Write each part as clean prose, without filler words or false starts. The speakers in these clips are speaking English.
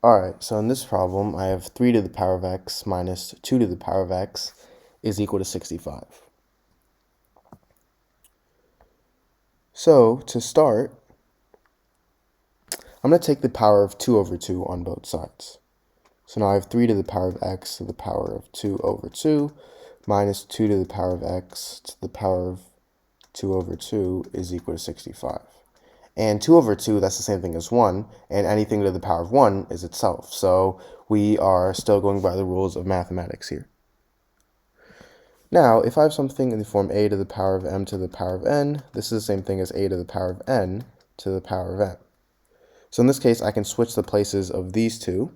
Alright, so in this problem, I have 3 to the power of x minus 2 to the power of x is equal to 65. So, to start, I'm going to take the power of 2 over 2 on both sides. So now I have 3 to the power of x to the power of 2 over 2 minus 2 to the power of x to the power of 2 over 2 is equal to 65. And 2 over 2, that's the same thing as 1, and anything to the power of 1 is itself. So we are still going by the rules of mathematics here. Now, if I have something in the form a to the power of m to the power of n, this is the same thing as a to the power of n to the power of n. So in this case, I can switch the places of these two.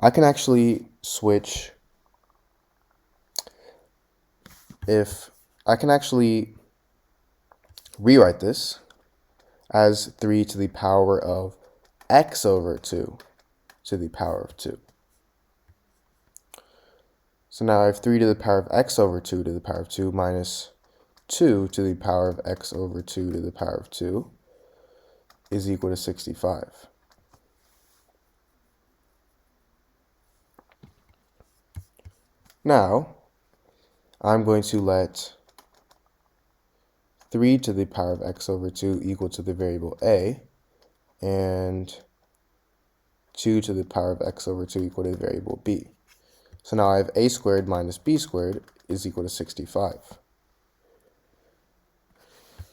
I can actually switch I can actually rewrite this as 3 to the power of x over 2 to the power of 2. So now I have 3 to the power of x over 2 to the power of 2 minus 2 to the power of x over 2 to the power of 2 is equal to 65. Now, I'm going to let 3 to the power of x over 2 equal to the variable a, and 2 to the power of x over 2 equal to the variable b. So now I have a squared minus b squared is equal to 65.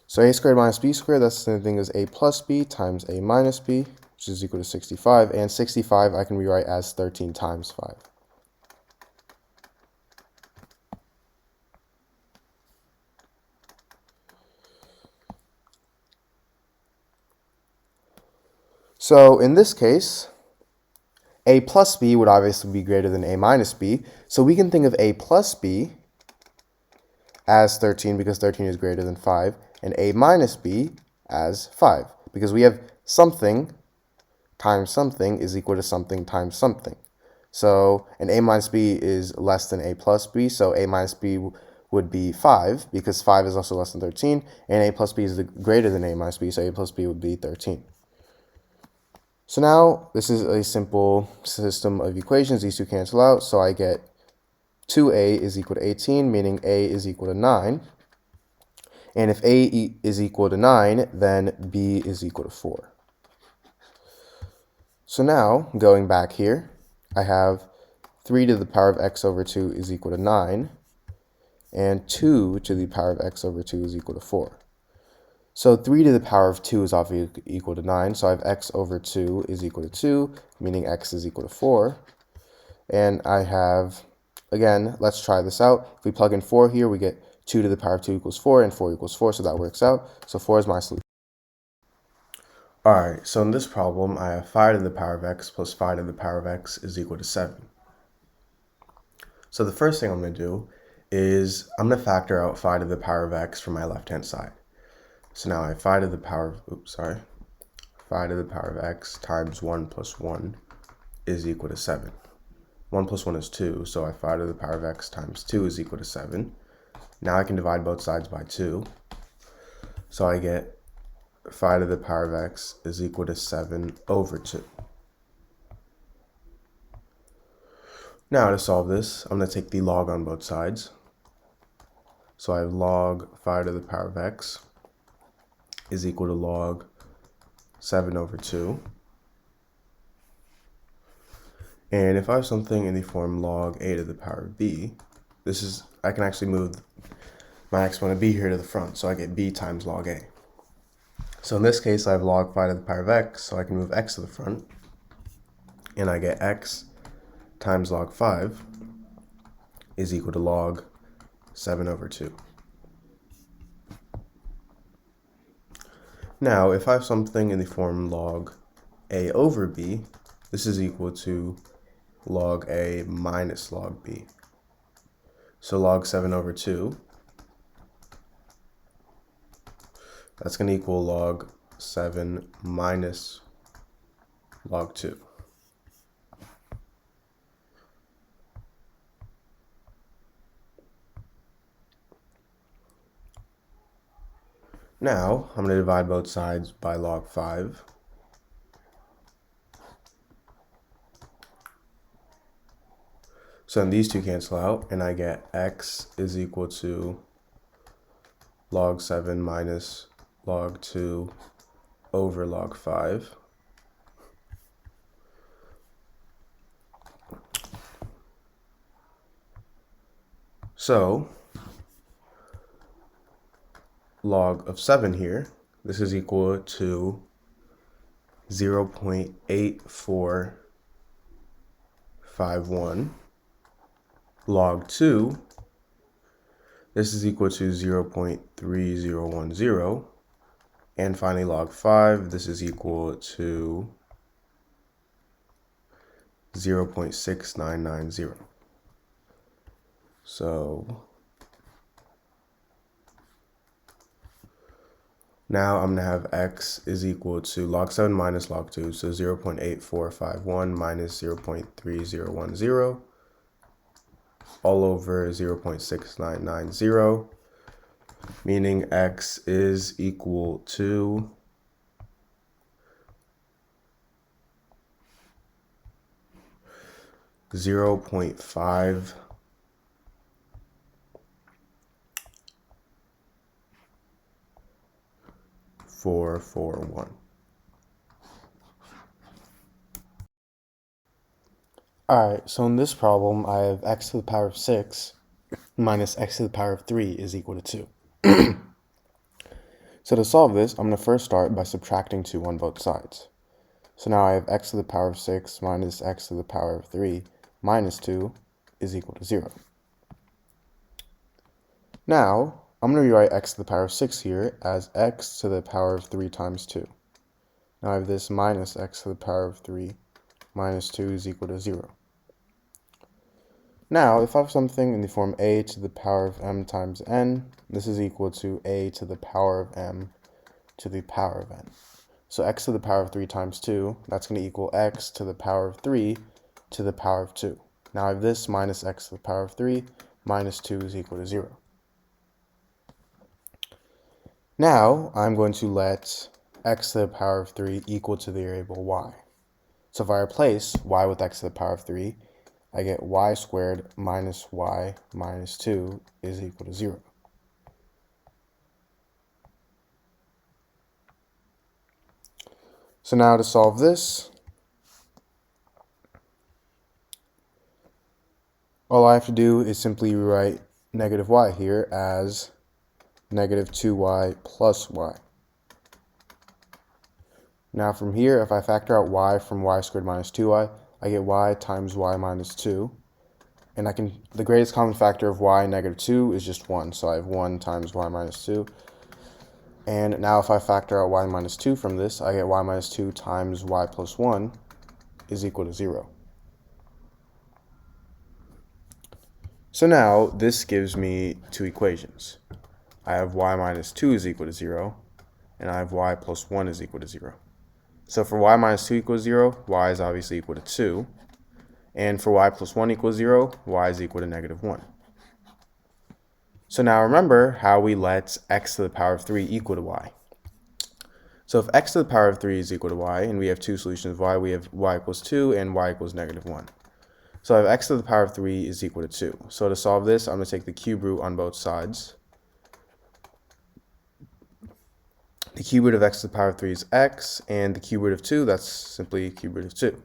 So a squared minus b squared, that's the same thing as a plus b times a minus b, which is equal to 65. And 65 I can rewrite as 13 times 5. So in this case, a plus b would obviously be greater than a minus b. So we can think of a plus b as 13 because 13 is greater than 5, and a minus b as 5 because we have something times something is equal to something times something. So an a minus b is less than a plus b, so a minus b would be 5 because 5 is also less than 13, and a plus b is greater than a minus b, so a plus b would be 13. So now this is a simple system of equations. These two cancel out, so I get 2a is equal to 18, meaning a is equal to 9. And if a is equal to 9, then b is equal to 4. So now, going back here, I have 3 to the power of x over 2 is equal to 9, and 2 to the power of x over 2 is equal to 4. So 3 to the power of 2 is obviously equal to 9, so I have x over 2 is equal to 2, meaning x is equal to 4. And I have, again, let's try this out. If we plug in 4 here, we get 2 to the power of 2 equals 4, and 4 equals 4, so that works out. So 4 is my solution. Alright, so in this problem, I have 5 to the power of x plus 5 to the power of x is equal to 7. So the first thing I'm going to do is I'm going to factor out 5 to the power of x from my left-hand side. So now I have 5 to the power of, 5 to the power of x times 1 plus 1 is equal to 7. 1 plus 1 is 2, so I have 5 to the power of x times 2 is equal to 7. Now I can divide both sides by 2. So I get 5 to the power of x is equal to 7 over 2. Now to solve this, I'm going to take the log on both sides. So I have log 5 to the power of x is equal to log 7 over 2. And if I have something in the form log a to the power of b, I can actually move my exponent b here to the front, so I get b times log a. So in this case, I have log 5 to the power of x, so I can move x to the front, and I get x times log 5 is equal to log 7 over 2. Now, if I have something in the form log a over b, this is equal to log a minus log b. So log 7 over 2, that's going to equal log 7 minus log 2. Now, I'm going to divide both sides by log 5. So then these two cancel out, and I get x is equal to log 7 minus log 2 over log 5. So, log of 7 here, this is equal to 0.8451. Log 2, this is equal to 0.3010. And finally, log 5, this is equal to 0.6990. So now I'm going to have x is equal to log 7 minus log 2, so 0.8451 minus 0.3010 all over 0.6990, meaning x is equal to 0.5441. Alright, so in this problem, I have x to the power of 6 minus x to the power of 3 is equal to 2. So to solve this, I'm going to first start by subtracting 2 on both sides. So now I have x to the power of 6 minus x to the power of 3 minus 2 is equal to 0. Now, I'm going to rewrite x to the power of 6 here as x to the power of 3 times 2. Now I have this minus x to the power of 3 minus 2 is equal to 0. Now, if I have something in the form a to the power of m times n, this is equal to a to the power of m to the power of n. So x to the power of 3 times 2, that's going to equal x to the power of 3 to the power of 2. Now I have this minus x to the power of 3 minus 2 is equal to 0. Now I'm going to let x to the power of 3 equal to the variable y. So if I replace y with x to the power of 3, I get y squared minus y minus 2 is equal to 0. So now to solve this, all I have to do is simply rewrite negative y here as negative 2y plus y. Now from here, if I factor out y from y squared minus 2y, I get y times y minus 2. And the greatest common factor of y and negative 2 is just 1. So I have 1 times y minus 2. And now if I factor out y minus 2 from this, I get y minus 2 times y plus 1 is equal to 0. So now this gives me two equations. I have y minus 2 is equal to 0, and I have y plus 1 is equal to 0. So for y minus 2 equals 0, y is obviously equal to 2. And for y plus 1 equals 0, y is equal to negative 1. So now remember how we let x to the power of 3 equal to y. So if x to the power of 3 is equal to y, and we have two solutions of y, we have y equals 2 and y equals negative 1. So I have x to the power of 3 is equal to 2. So to solve this, I'm going to take the cube root on both sides. The cube root of x to the power of 3 is x, and the cube root of 2, that's simply cube root of 2.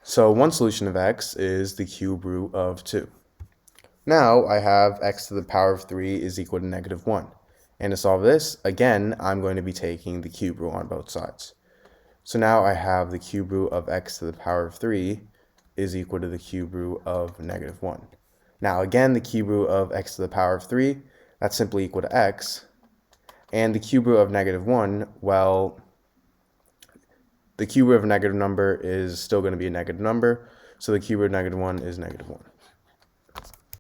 So one solution of x is the cube root of 2. Now I have x to the power of 3 is equal to negative 1. And to solve this, again, I'm going to be taking the cube root on both sides. So now I have the cube root of x to the power of 3 is equal to the cube root of negative 1. Now again, the cube root of x to the power of 3, that's simply equal to x. And the cube root of negative 1, well, the cube root of a negative number is still going to be a negative number, so the cube root of negative 1 is negative 1.